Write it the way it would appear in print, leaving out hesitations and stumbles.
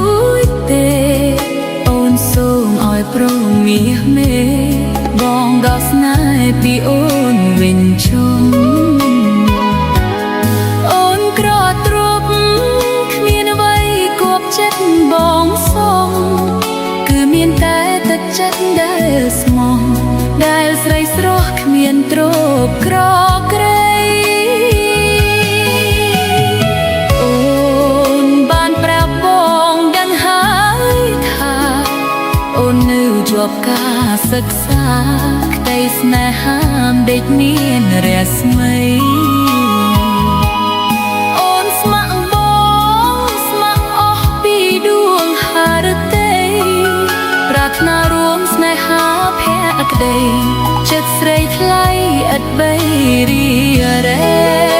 រួចទេអូនសូមឲ្យព្រមមាសមេបងដល់ស្នេហ៍ពីអូនវិញជុំអូនក្រទ្រពគ្មានអ្វីគប់ចិត្តបងសុំគឺមានតែទឹកចិត្តដែលស្មោះដែលស្រីស្រស់គ្មានទ្រពក្រក្រៃអូនបានប្រាប់បងដឹងហើយថាអូននៅជាប់ការសិក្សាក្តីស្នេហាដេកមានរស្មីអូនស្ម័គ្របងស្ម័គ្រអស់ពីដួងហារតីប្រាថ្នារួមស្នេហាភក្តីចិត្តស្រីថ្លៃឥតបីរីរ៉េ